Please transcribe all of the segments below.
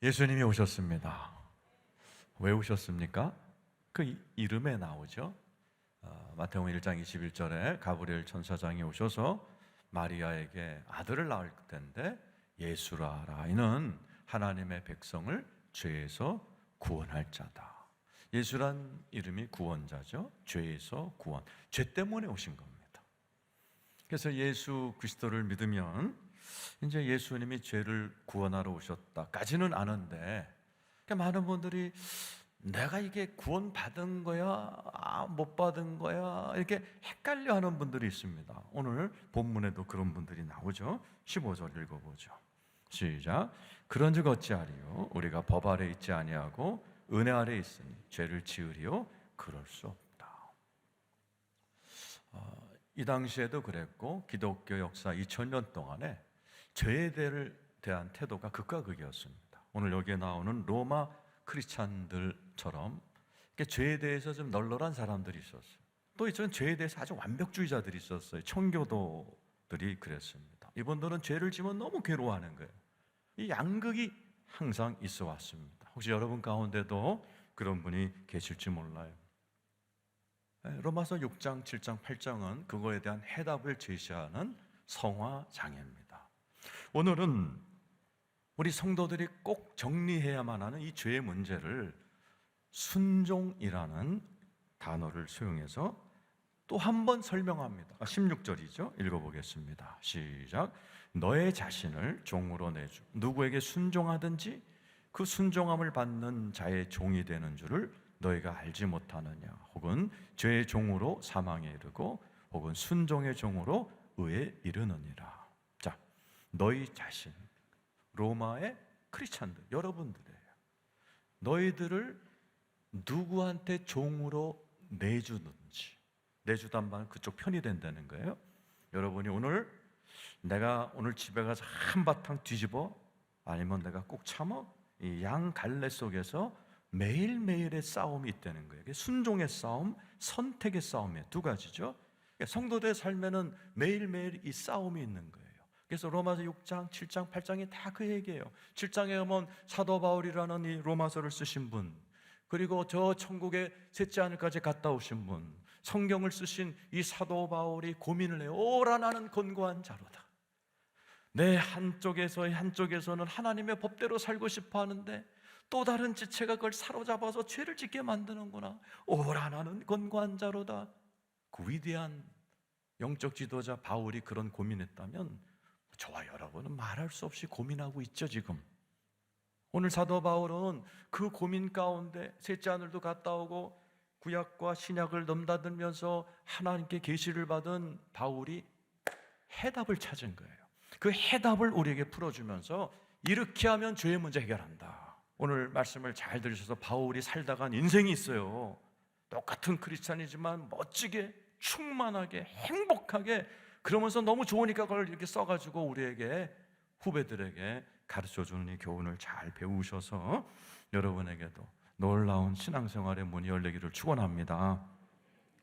예수님이 오셨습니다. 왜 오셨습니까? 그 이름에 나오죠. 마태복음 1장 21절에 가브리엘 천사장이 오셔서 마리아에게 아들을 낳을 텐데 예수라라. 이는 하나님의 백성을 죄에서 구원할 자다. 예수란 이름이 구원자죠. 죄에서 구원. 죄 때문에 오신 겁니다. 그래서 예수 그리스도를 믿으면 이제 예수님이 죄를 구원하러 오셨다까지는 아는데, 많은 분들이 내가 이게 구원받은 거야? 못 받은 거야? 이렇게 헷갈려 하는 분들이 있습니다. 오늘 본문에도 그런 분들이 나오죠. 15절 읽어보죠. 시작. 그런 즉 어찌하리요? 우리가 법 아래 있지 아니하고 은혜 아래 있으니 죄를 지으리요? 그럴 수 없다. 이 당시에도 그랬고 기독교 역사 2000년 동안에 죄에 대한 태도가 극과 극이었습니다. 오늘 여기에 나오는 로마 크리스찬들처럼 죄에 대해서 좀 널널한 사람들이 있었어요. 또 이쪽은 죄에 대해서 아주 완벽주의자들이 있었어요. 청교도들이 그랬습니다. 이분들은 죄를 지면 너무 괴로워하는 거예요. 이 양극이 항상 있어 왔습니다. 혹시 여러분 가운데도 그런 분이 계실지 몰라요. 로마서 6장, 7장, 8장은 그거에 대한 해답을 제시하는 성화장애입니다. 오늘은 우리 성도들이 꼭 정리해야만 하는 이 죄의 문제를 순종이라는 단어를 사용해서 또 한 번 설명합니다. 16절이죠. 읽어보겠습니다. 시작. 너의 자신을 종으로 내주 누구에게 순종하든지 그 순종함을 받는 자의 종이 되는 줄을 너희가 알지 못하느냐. 혹은 죄의 종으로 사망에 이르고 혹은 순종의 종으로 의에 이르느니라. 자, 너희 자신, 로마의 크리스찬들, 여러분들이에요. 너희들을 누구한테 종으로 내주는지, 내주단 말은 그쪽 편이 된다는 거예요. 여러분이 내가 오늘 집에 가서 한바탕 뒤집어, 아니면 내가 꼭 참어, 이 양 갈래 속에서 매일매일의 싸움이 있다는 거예요. 순종의 싸움, 선택의 싸움이에요. 두 가지죠. 성도들의 삶에는 매일매일 이 싸움이 있는 거예요. 그래서 로마서 6장, 7장, 8장이 다 그 얘기예요. 7장에 보면 사도 바울이라는 이 로마서를 쓰신 분, 그리고 저 천국의 셋째 하늘까지 갔다 오신 분, 성경을 쓰신 이 사도 바울이 고민을 해요. 오라 나는 권고한 자로다. 내 한쪽에서는 하나님의 법대로 살고 싶어 하는데 또 다른 지체가 그걸 사로잡아서 죄를 짓게 만드는구나. 오라 나는 권고한 자로다. 그 위대한 영적 지도자 바울이 그런 고민했다면 저와 여러분은 말할 수 없이 고민하고 있죠. 지금 오늘 사도 바울은 그 고민 가운데 셋째 하늘도 갔다 오고 구약과 신약을 넘나들면서 하나님께 계시를 받은 바울이 해답을 찾은 거예요. 그 해답을 우리에게 풀어주면서 이렇게 하면 죄의 문제 해결한다. 오늘 말씀을 잘 들으셔서 바울이 살다간 인생이 있어요. 똑같은 크리스찬이지만 멋지게, 충만하게, 행복하게, 그러면서 너무 좋으니까 그걸 이렇게 써가지고 우리에게, 후배들에게 가르쳐주는 이 교훈을 잘 배우셔서 여러분에게도 놀라운 신앙생활의 문이 열리기를 축원합니다.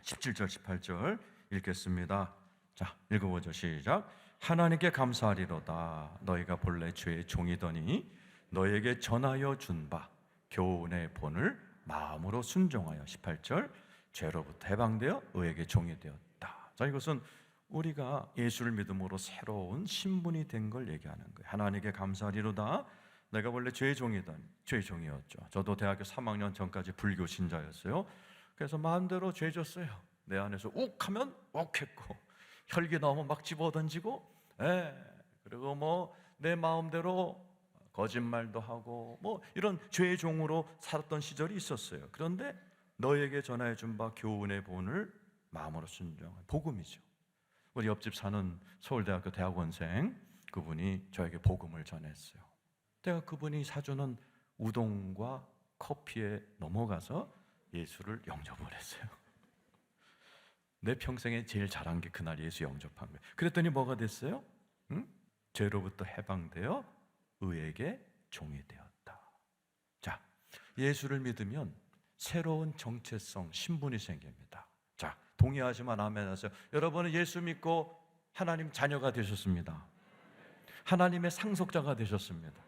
17절 18절 읽겠습니다. 자, 읽어보죠. 시작. 하나님께 감사하리로다. 너희가 본래 죄의 종이더니 너희에게 전하여 준 바 교훈의 본을 마음으로 순종하여 18절 죄로부터 해방되어 의에게 종이 되었다. 자, 이것은 우리가 예수를 믿음으로 새로운 신분이 된 걸 얘기하는 거예요. 하나님께 감사하리로다. 내가 원래 죄의 종이었죠. 저도 대학교 3학년 전까지 불교 신자였어요. 그래서 마음대로 죄 졌어요. 내 안에서 욱하면 욱했고 혈기 나오면 막 집어던지고, 그리고 내 마음대로 거짓말도 하고 이런 죄의 종으로 살았던 시절이 있었어요. 그런데 너에게 전하여 준 바 교훈의 본을 마음으로 순종한 복음이죠. 우리 옆집 사는 서울대학교 대학원생, 그분이 저에게 복음을 전했어요. 제가 그분이 사주는 우동과 커피에 넘어가서 예수를 영접을 했어요. 내 평생에 제일 잘한 게 그날 예수 영접한 거예요. 그랬더니 뭐가 됐어요? 죄로부터 해방되어 의에게 종이 되었다. 자, 예수를 믿으면 새로운 정체성, 신분이 생깁니다. 자, 동의하시면 아멘 하세요. 여러분은 예수 믿고 하나님 자녀가 되셨습니다. 하나님의 상속자가 되셨습니다.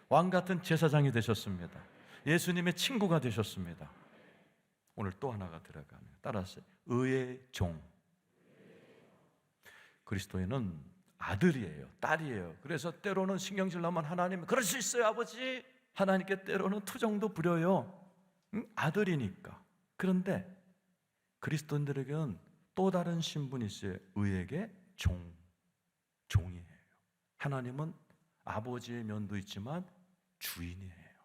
왕 같은 제사장이 되셨습니다. 예수님의 친구가 되셨습니다. 오늘 또 하나가 들어갑니다. 따라서 의의 종. 그리스도인은 아들이에요, 딸이에요. 그래서 때로는 신경질 나면 하나님 그럴 수 있어요 아버지. 하나님께 때로는 투정도 부려요. 아들이니까. 그런데 그리스도인들에게는 또 다른 신분이 있어요. 의에게 종이에요. 하나님은 아버지의 면도 있지만 주인이에요.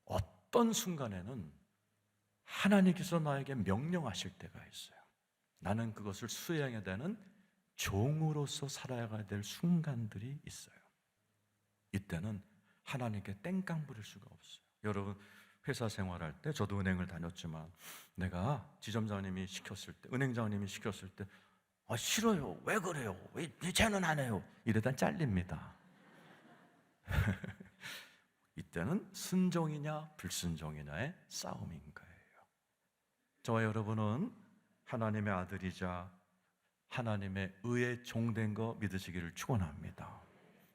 어떤 순간에는 하나님께서 나에게 명령하실 때가 있어요. 나는 그것을 수행해야 되는 종으로서 살아가야 될 순간들이 있어요. 이때는 하나님께 땡깡 부릴 수가 없어요. 여러분 회사 생활할 때 저도 은행을 다녔지만 내가 지점장님이 시켰을 때, 은행장님이 시켰을 때 싫어요. 왜 그래요? 왜 쟤는 안 해요? 이러다 잘립니다. 이때는 순종이냐 불순종이냐의 싸움인 거예요. 저와 여러분은 하나님의 아들이자 하나님의 의의 종된 거 믿으시기를 축원합니다.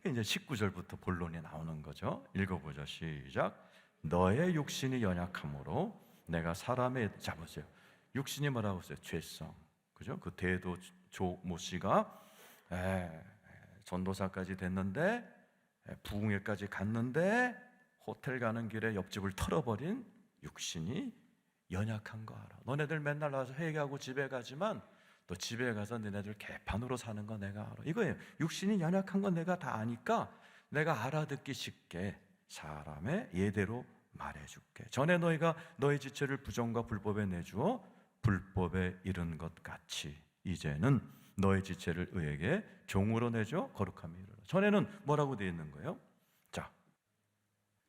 이제 19절부터 본론이 나오는 거죠. 읽어보죠. 시작. 너의 육신이 연약함으로 내가 사람의, 잡으세요. 육신이 뭐라고 했어요? 죄성. 그죠? 그 대도 모 씨가 전도사까지 됐는데 부흥회까지 갔는데 호텔 가는 길에 옆집을 털어버린 육신이 연약한 거 알아. 너네들 맨날 나와서 회개하고 집에 가지만 또 집에 가서 너네들 개판으로 사는 거 내가 알아. 이거예요. 육신이 연약한 건 내가 다 아니까 내가 알아듣기 쉽게 사람의 예대로 말해줄게. 전에 너희가 너희 지체를 부정과 불법에 내주어 불법에 이른 것 같이 이제는 너희 지체를 의에게 종으로 내줘 거룩함이 이르라. 전에는 뭐라고 되어 있는 거예요? 자,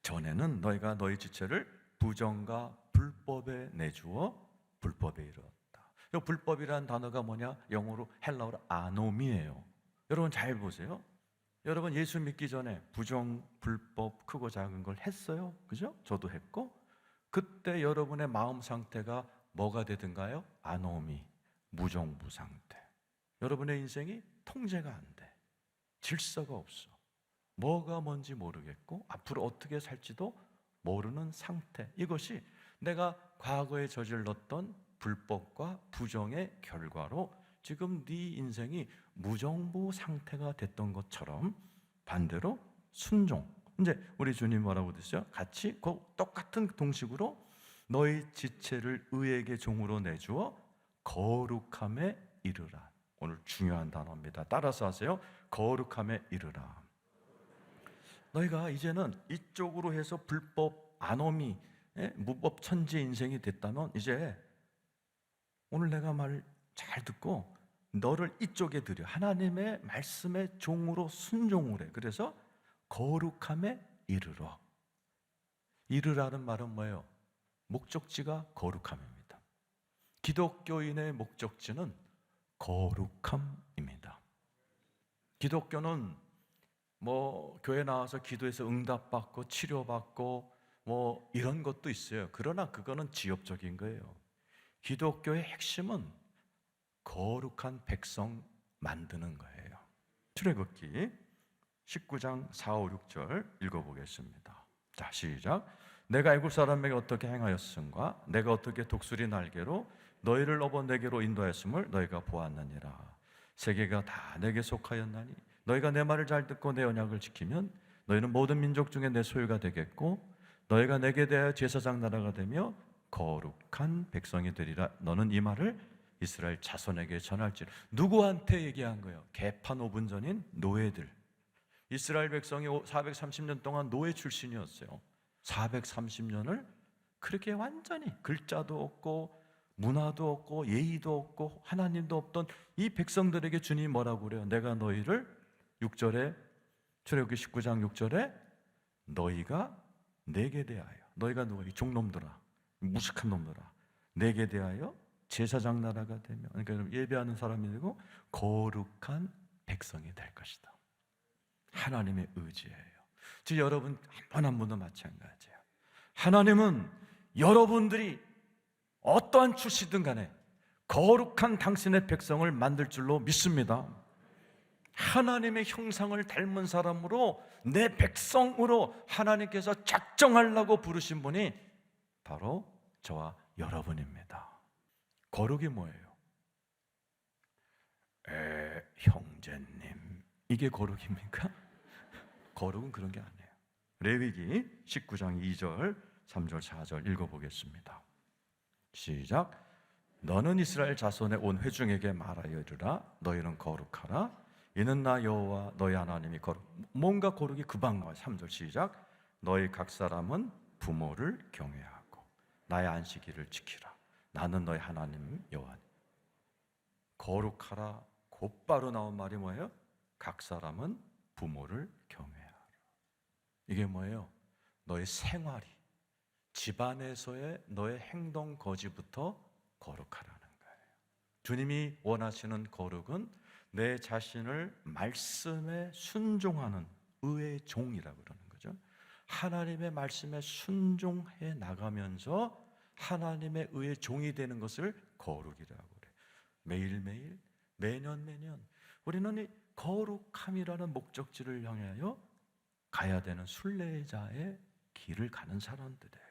전에는 너희가 너희 지체를 부정과 불법에 내주어 불법에 이르렀다. 이 불법이라는 단어가 뭐냐? 영어로 헬라어로 아노미예요. 여러분 잘 보세요. 여러분 예수 믿기 전에 부정, 불법, 크고 작은 걸 했어요. 그죠? 저도 했고 그때 여러분의 마음 상태가 뭐가 되든가요? 아노미, 무정부 상태. 여러분의 인생이 통제가 안 돼. 질서가 없어. 뭐가 뭔지 모르겠고 앞으로 어떻게 살지도 모르는 상태. 이것이 내가 과거에 저질렀던 불법과 부정의 결과로 지금 네 인생이 무정부 상태가 됐던 것처럼 반대로 순종. 이제 우리 주님 뭐라고 그랬어요? 같이 그 똑같은 동식으로 너희 지체를 의에게 종으로 내주어 거룩함에 이르라. 오늘 중요한 단어입니다. 따라서 하세요. 거룩함에 이르라. 너희가 이제는 이쪽으로 해서 불법 아노미, 무법 천지 인생이 됐다면 이제 오늘 내가 말 잘 듣고 너를 이쪽에 들여 하나님의 말씀의 종으로 순종을 해. 그래서 거룩함에 이르러. 이르라는 말은 뭐예요? 목적지가 거룩함입니다. 기독교인의 목적지는 거룩함입니다. 기독교는 뭐 교회 나와서 기도해서 응답받고 치료받고 뭐 이런 것도 있어요. 그러나 그거는 지엽적인 거예요. 기독교의 핵심은 거룩한 백성 만드는 거예요. 출애굽기 19장 4, 5, 6절 읽어보겠습니다. 자, 시작. 내가 애굽 사람에게 어떻게 행하였음과 내가 어떻게 독수리 날개로 너희를 업어 내게로 인도하였음을 너희가 보았느니라. 세계가 다 내게 속하였나니 너희가 내 말을 잘 듣고 내 언약을 지키면 너희는 모든 민족 중에 내 소유가 되겠고 너희가 내게 대하여 제사장 나라가 되며 거룩한 백성이 되리라. 너는 이 말을 이스라엘 자손에게 전할지라. 누구한테 얘기한 거예요? 개판 5분 전인 노예들. 이스라엘 백성이 430년 동안 노예 출신이었어요. 430년을 그렇게 완전히 글자도 없고 문화도 없고 예의도 없고 하나님도 없던 이 백성들에게 주님이 뭐라고 그래요? 내가 너희를 6절에 출애굽기 19장 6절에 너희가 내게 대하여, 너희가 누가? 이 종놈들아, 무식한 놈들아, 내게 대하여 제사장 나라가 되며, 그러니까 예배하는 사람이 되고 거룩한 백성이 될 것이다. 하나님의 의지예요. 즉 여러분 한 분 한 분도 마찬가지예요. 하나님은 여러분들이 어떠한 출신이든 간에 거룩한 당신의 백성을 만들 줄로 믿습니다. 하나님의 형상을 닮은 사람으로, 내 백성으로 하나님께서 작정하려고 부르신 분이 바로 저와 여러분입니다. 거룩이 뭐예요? 형제님, 이게 거룩입니까? 거룩은 그런 게 아니에요. 레위기 19장 2절, 3절, 4절 읽어보겠습니다. 시작. 너는 이스라엘 자손의 온 회중에게 말하여 이르라. 너희는 거룩하라. 이는 나 여호와 너희 하나님이 거룩. 뭔가 거룩이 금방 나와요. 3절 시작. 너희 각 사람은 부모를 경외하고 나의 안식일을 지키라. 나는 너희 하나님 여호와니. 거룩하라 곧바로 나온 말이 뭐예요? 각 사람은 부모를 경외하라. 이게 뭐예요? 너의 생활이, 집안에서의 너의 행동 거지부터 거룩하라는 거예요. 주님이 원하시는 거룩은 내 자신을 말씀에 순종하는 의의 종이라고 그러는 거죠. 하나님의 말씀에 순종해 나가면서 하나님의 의의 종이 되는 것을 거룩이라고 그래요. 매일매일, 매년 우리는 이 거룩함이라는 목적지를 향하여 가야 되는 순례자의 길을 가는 사람들이에요.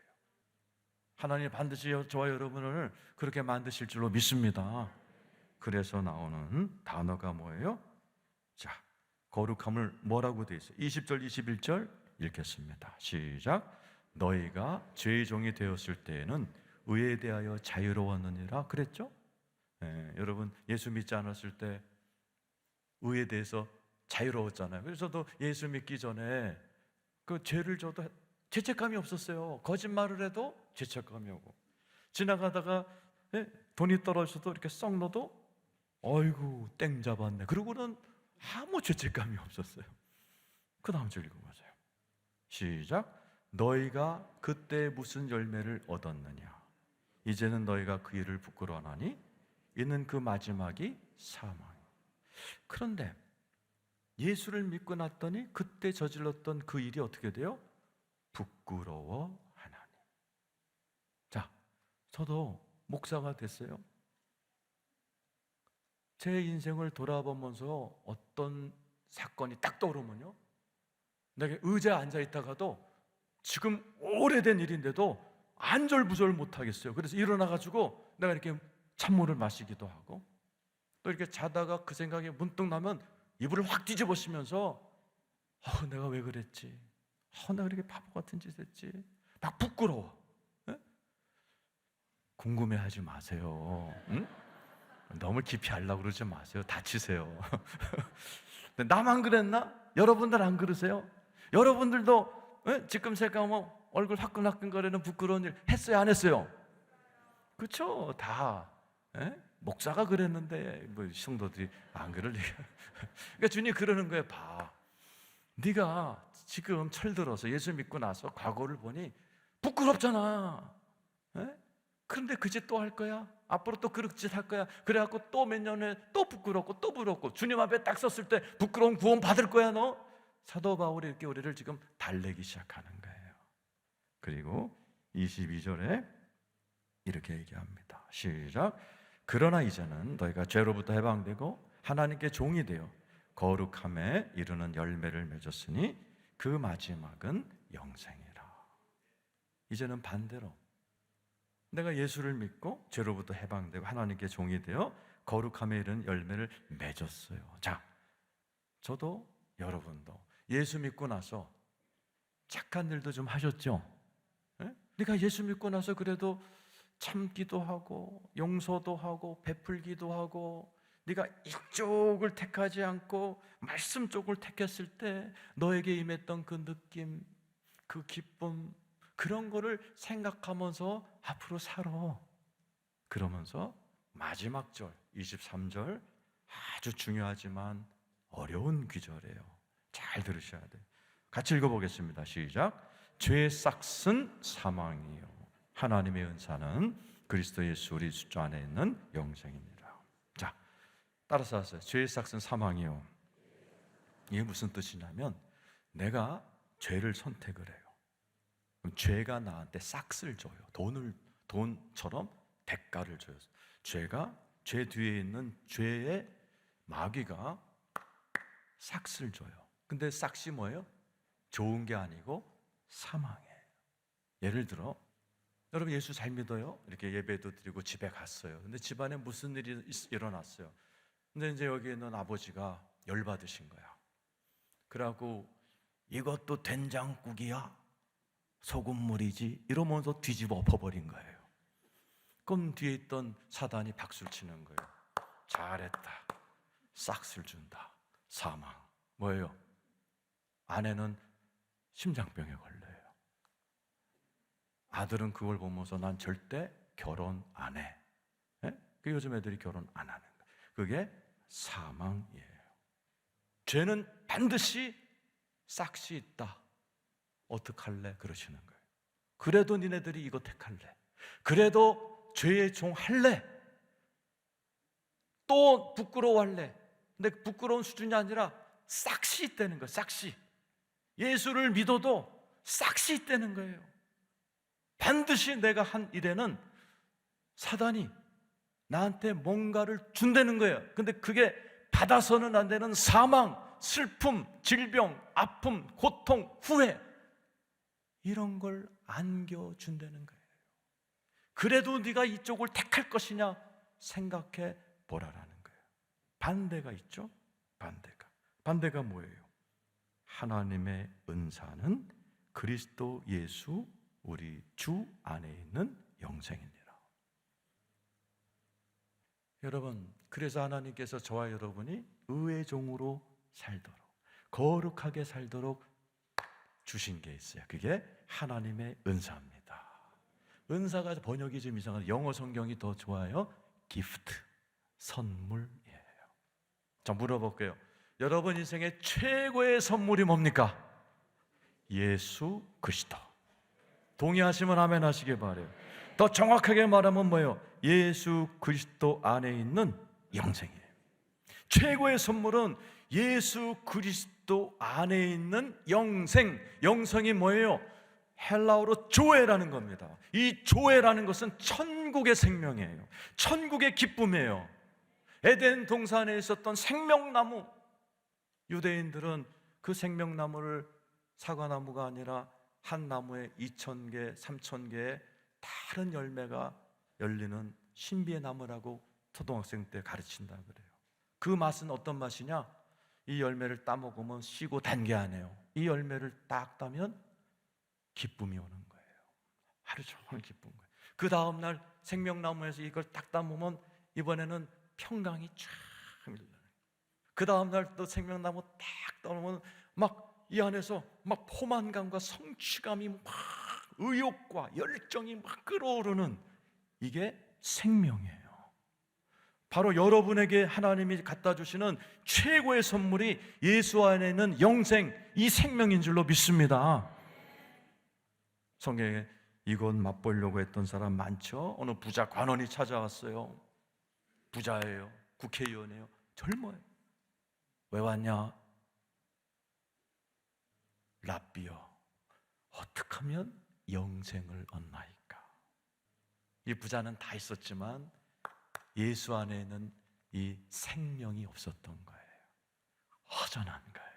하나님 반드시 저와 여러분을 그렇게 만드실 줄로 믿습니다. 그래서 나오는 단어가 뭐예요? 자, 거룩함을 뭐라고 되어 있어요? 20절, 21절 읽겠습니다. 시작. 너희가 죄의 종이 되었을 때에는 의에 대하여 자유로웠느니라 그랬죠? 여러분 예수 믿지 않았을 때 의에 대해서 자유로웠잖아요. 그래서 저도 예수 믿기 전에 그 죄를 져도 죄책감이 없었어요. 거짓말을 해도 죄책감이 오고, 지나가다가 돈이 떨어져도 이렇게 썩 넣어도 어이구 땡 잡았네. 그러고는 아무 죄책감이 없었어요. 그 다음 줄 읽어보세요. 시작. 너희가 그때 무슨 열매를 얻었느냐? 이제는 너희가 그 일을 부끄러워하나니 이는 그 마지막이 사망. 그런데 예수를 믿고 났더니 그때 저질렀던 그 일이 어떻게 돼요? 부끄러워하나니. 자, 저도 목사가 됐어요. 제 인생을 돌아보면서 어떤 사건이 딱 떠오르면요, 내가 의자에 앉아 있다가도 지금 오래된 일인데도 안절부절 못하겠어요. 그래서 일어나가지고 내가 이렇게 찬물을 마시기도 하고, 또 이렇게 자다가 그 생각이 문득 나면 이불을 확 뒤집어 씌면서 내가 왜 그랬지? 내가 이렇게 바보 같은 짓 했지? 막 부끄러워. 네? 궁금해하지 마세요. 응? 너무 깊이 하려고 그러지 마세요. 다치세요. 나만 그랬나? 여러분들 안 그러세요? 여러분들도 지금 제가 뭐 얼굴 화끈화끈거리는 부끄러운 일 했어요? 안 했어요? 그렇죠? 다 목사가 그랬는데 뭐 성도들이 안 그럴 리가. 그러니까 주님 그러는 거예요. 봐, 네가 지금 철들어서 예수 믿고 나서 과거를 보니 부끄럽잖아. 그런데 그 짓 또 할 거야? 앞으로 또 그런 짓 할 거야? 그래갖고 또 몇 년에 또 부끄럽고 또 부럽고 주님 앞에 딱 섰을 때 부끄러운 구원 받을 거야 너? 사도 바울이 이렇게 우리를 지금 달래기 시작하는 거예요. 그리고 22절에 이렇게 얘기합니다. 시작. 그러나 이제는 너희가 죄로부터 해방되고 하나님께 종이 되어 거룩함에 이르는 열매를 맺었으니 그 마지막은 영생이라. 이제는 반대로 내가 예수를 믿고 죄로부터 해방되고 하나님께 종이 되어 거룩함에 이르는 열매를 맺었어요. 자, 저도 여러분도 예수 믿고 나서 착한 일도 좀 하셨죠? 네가 예수 믿고 나서 그래도 참기도 하고 용서도 하고 베풀기도 하고, 네가 이쪽을 택하지 않고 말씀 쪽을 택했을 때 너에게 임했던 그 느낌, 그 기쁨, 그런 거를 생각하면서 앞으로 살아. 그러면서 마지막 절 23절 아주 중요하지만 어려운 귀절이에요. 잘 들으셔야 돼요. 같이 읽어보겠습니다. 시작. 죄의 싹은 사망이요 하나님의 은사는 그리스도 예수 우리 주 안에 있는 영생입니다. 자, 따라서 하세요. 죄의 싹은 사망이요. 이게 무슨 뜻이냐면 내가 죄를 선택을 해요. 그럼 죄가 나한테 싹을 줘요. 돈처럼 대가를 줘요. 죄 뒤에 있는 죄의 마귀가 싹스를 줘요. 근데 싹시 뭐예요? 좋은 게 아니고 사망이에요. 예를 들어 여러분 예수 잘 믿어요? 이렇게 예배도 드리고 집에 갔어요. 근데 집안에 무슨 일이 일어났어요. 근데 이제 여기 있는 아버지가 열받으신 거야. 그러고 이것도 된장국이야? 소금물이지? 이러면서 뒤집어 엎어버린 거예요. 그럼 뒤에 있던 사단이 박수를 치는 거예요. 잘했다. 싹스를 준다. 사망. 뭐예요? 아내는 심장병에 걸려요. 아들은 그걸 보면서 난 절대 결혼 안 해. 그 요즘 애들이 결혼 안 하는 거예요. 그게 사망이에요. 죄는 반드시 싹시 있다. 어떡할래? 그러시는 거예요. 그래도 니네들이 이거 택할래? 그래도 죄의 종 할래? 또 부끄러워할래? 근데 부끄러운 수준이 아니라 싹시 있다는 거예요. 싹시. 예수를 믿어도 싹시 있다는 거예요. 반드시 내가 한 일에는 사단이 나한테 뭔가를 준다는 거예요. 근데 그게 받아서는 안 되는 사망, 슬픔, 질병, 아픔, 고통, 후회, 이런 걸 안겨준다는 거예요. 그래도 네가 이쪽을 택할 것이냐 생각해 보라라는 거예요. 반대가 있죠. 반대가 뭐예요? 하나님의 은사는 그리스도 예수 우리 주 안에 있는 영생입니다. 여러분, 그래서 하나님께서 저와 여러분이 의의 종으로 살도록, 거룩하게 살도록 주신 게 있어요. 그게 하나님의 은사입니다. 은사가 번역이 좀 이상한데 영어 성경이 더 좋아요. 기프트, 선물이에요. 자, 물어볼게요. 여러분 인생의 최고의 선물이 뭡니까? 예수 그리스도. 동의하시면 아멘 하시기 바라요. 더 정확하게 말하면 뭐예요? 예수 그리스도 안에 있는 영생이에요. 최고의 선물은 예수 그리스도 안에 있는 영생. 영생이 뭐예요? 헬라어로 조에라는 겁니다. 이 조에라는 것은 천국의 생명이에요. 천국의 기쁨이에요. 에덴 동산에 있었던 생명나무, 유대인들은 그 생명나무를 사과나무가 아니라 한 나무에 2,000개, 3,000개의 다른 열매가 열리는 신비의 나무라고 초등학생 때 가르친다 그래요. 그 맛은 어떤 맛이냐? 이 열매를 따먹으면 시고 단 게 아니에요. 이 열매를 딱 따면 기쁨이 오는 거예요. 하루 종일 기쁜 거예요. 그 다음날 생명나무에서 이걸 딱 따먹으면 이번에는 평강이 쫙 흘러요. 그 다음날 또 생명나무 딱 따먹으면 막 이 안에서 막 포만감과 성취감이 막 의욕과 열정이 막 끌어오르는, 이게 생명이에요. 바로 여러분에게 하나님이 갖다 주시는 최고의 선물이 예수 안에 있는 영생, 이 생명인 줄로 믿습니다. 성경에 이곳 맛보려고 했던 사람 많죠? 어느 부자 관원이 찾아왔어요. 부자예요. 국회의원이에요. 젊어요. 왜 왔냐? 랍비여, 어떻게 하면 영생을 얻나이까? 이 부자는 다 있었지만 예수 안에는 이 생명이 없었던 거예요. 허전한 거예요.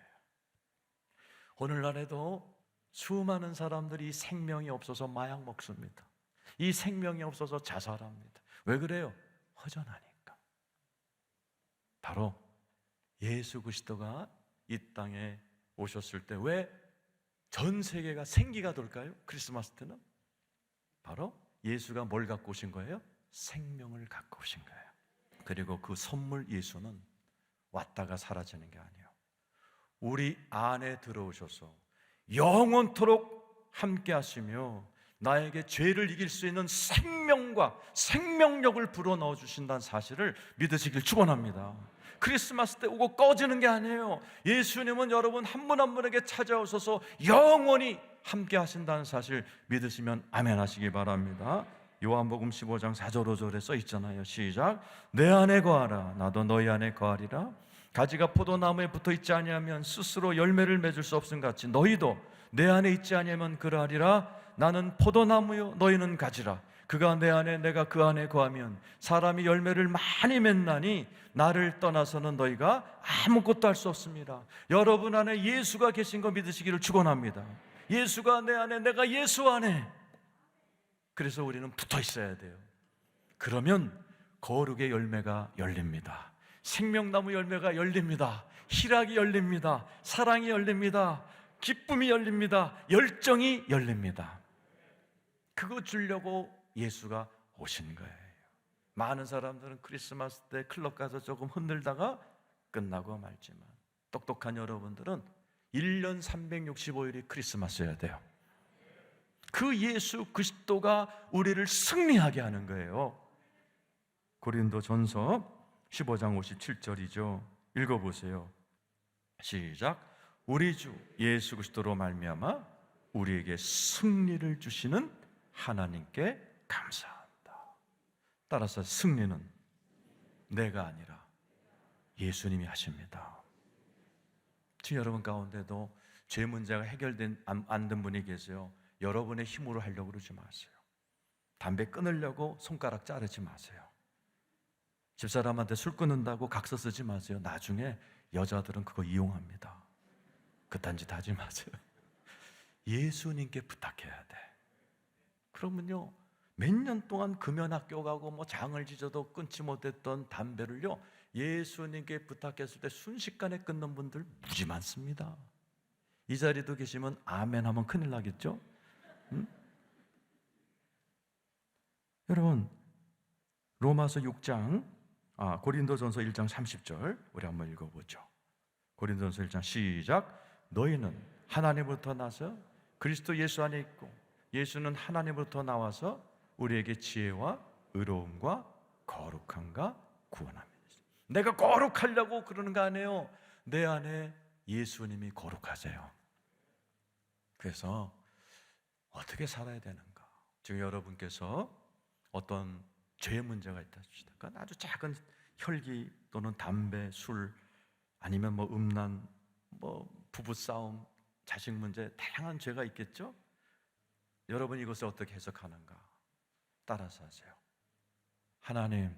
오늘날에도 수많은 사람들이 생명이 없어서 마약 먹습니다. 이 생명이 없어서 자살합니다. 왜 그래요? 허전하니까. 바로 예수 그리스도가 이 땅에 오셨을 때 왜 전 세계가 생기가 돌까요? 크리스마스 때는 바로 예수가 뭘 갖고 오신 거예요? 생명을 갖고 오신 거예요. 그리고 그 선물 예수는 왔다가 사라지는 게 아니에요. 우리 안에 들어오셔서 영원토록 함께 하시며 나에게 죄를 이길 수 있는 생명과 생명력을 불어넣어 주신다는 사실을 믿으시길 축원합니다. 크리스마스 때 오고 꺼지는 게 아니에요. 예수님은 여러분 한 분 한 분에게 찾아오셔서 영원히 함께 하신다는 사실 믿으시면 아멘 하시기 바랍니다. 요한복음 15장 4절 5절에 써 있잖아요. 시작. 내 안에 거하라 나도 너희 안에 거하리라. 가지가 포도나무에 붙어 있지 아니하면 스스로 열매를 맺을 수 없음 같이 너희도 내 안에 있지 아니하면 그러하리라. 나는 포도나무요 너희는 가지라. 그가 내 안에 내가 그 안에 거하면 사람이 열매를 많이 맺나니 나를 떠나서는 너희가 아무것도 할 수 없습니다. 여러분 안에 예수가 계신 거 믿으시기를 축원합니다. 예수가 내 안에 내가 예수 안에. 그래서 우리는 붙어 있어야 돼요. 그러면 거룩의 열매가 열립니다. 생명나무 열매가 열립니다. 희락이 열립니다. 사랑이 열립니다. 기쁨이 열립니다. 열정이 열립니다. 그거 주려고 예수가 오신 거예요. 많은 사람들은 크리스마스 때 클럽 가서 조금 흔들다가 끝나고 말지만, 똑똑한 여러분들은 1년 365일이 크리스마스여야 돼요. 그 예수 그리스도가 우리를 승리하게 하는 거예요. 고린도전서 15장 57절이죠. 읽어보세요. 시작. 우리 주 예수 그리스도로 말미암아 우리에게 승리를 주시는 하나님께 감사한다. 따라서 승리는 내가 아니라 예수님이 하십니다. 지금 여러분 가운데도 죄 문제가 해결된 안 된 분이 계세요. 여러분의 힘으로 하려고 그러지 마세요. 담배 끊으려고 손가락 자르지 마세요. 집사람한테 술 끊는다고 각서 쓰지 마세요. 나중에 여자들은 그거 이용합니다. 그딴 짓 하지 마세요. 예수님께 부탁해야 돼. 그러면요, 몇 년 동안 금연학교 가고 뭐 장을 지져도 끊지 못했던 담배를요, 예수님께 부탁했을 때 순식간에 끊는 분들 무지 많습니다. 이 자리도 계시면 아멘 하면 큰일 나겠죠? 응? 여러분, 로마서 6장, 고린도전서 1장 30절 우리 한번 읽어보죠. 고린도전서 1장 시작. 너희는 하나님으로부터 나서 그리스도 예수 안에 있고 예수는 하나님으로부터 나와서 우리에게 지혜와 의로움과 거룩함과 구원함이다. 내가 거룩하려고 그러는 거 아니에요. 내 안에 예수님이 거룩하세요. 그래서 어떻게 살아야 되는가? 지금 여러분께서 어떤 죄의 문제가 있다 합시다. 그러니까 아주 작은 혈기 또는 담배, 술, 아니면 뭐 음란, 뭐 부부싸움, 자식 문제, 다양한 죄가 있겠죠? 여러분 이것을 어떻게 해석하는가? 따라서 하세요. 하나님,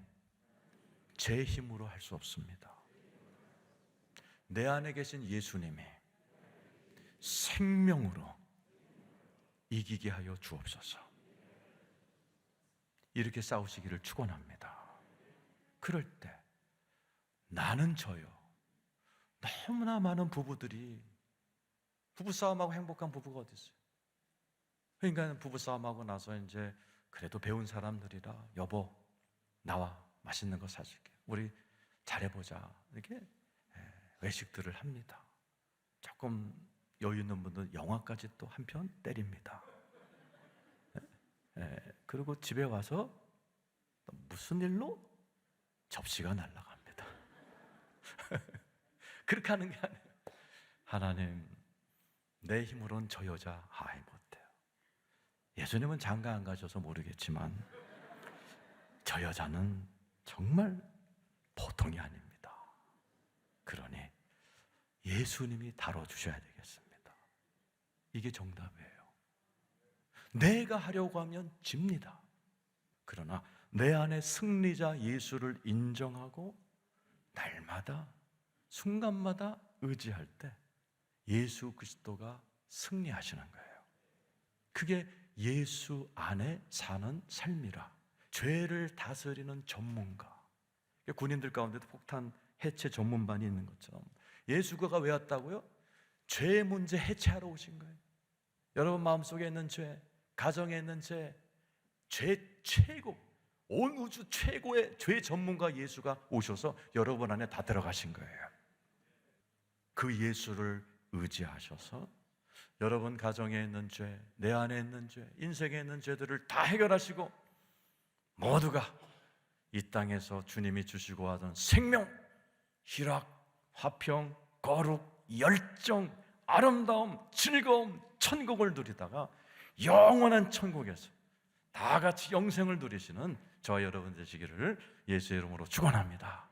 제 힘으로 할 수 없습니다. 내 안에 계신 예수님이 생명으로 이기게 하여 주옵소서. 이렇게 싸우시기를 축원합니다. 그럴 때 나는 저요. 너무나 많은 부부들이 부부싸움하고 행복한 부부가 어디 있어요? 그러니까 부부싸움하고 나서 이제 그래도 배운 사람들이라 여보 나와 맛있는 거 사줄게. 우리 잘해보자. 이렇게 외식들을 합니다. 조금 여유 있는 분들은 영화까지 또 한 편 때립니다. 그리고 집에 와서 무슨 일로? 접시가 날아갑니다. 그렇게 하는 게 아니에요. 하나님, 내 힘으로는 저 여자 아예 못해요. 예수님은 장가 안 가셔서 모르겠지만 저 여자는 정말 보통이 아닙니다. 그러니 예수님이 다뤄주셔야 되겠습니다. 이게 정답이에요. 내가 하려고 하면 집니다. 그러나 내 안에 승리자 예수를 인정하고 날마다 순간마다 의지할 때 예수 그리스도가 승리하시는 거예요. 그게 예수 안에 사는 삶이라. 죄를 다스리는 전문가. 군인들 가운데도 폭탄 해체 전문반이 있는 것처럼 예수가 왜 왔다고요? 죄 문제 해체하러 오신 거예요. 여러분 마음속에 있는 죄, 가정에 있는 죄 최고, 온 우주 최고의 죄 전문가 예수가 오셔서 여러분 안에 다 들어가신 거예요. 그 예수를 의지하셔서 여러분 가정에 있는 죄, 내 안에 있는 죄, 인생에 있는 죄들을 다 해결하시고 모두가 이 땅에서 주님이 주시고 하던 생명, 희락, 화평, 거룩, 열정, 아름다움, 즐거움, 천국을 누리다가 영원한 천국에서 다 같이 영생을 누리시는 저와 여러분 되시기를 예수의 이름으로 축원합니다.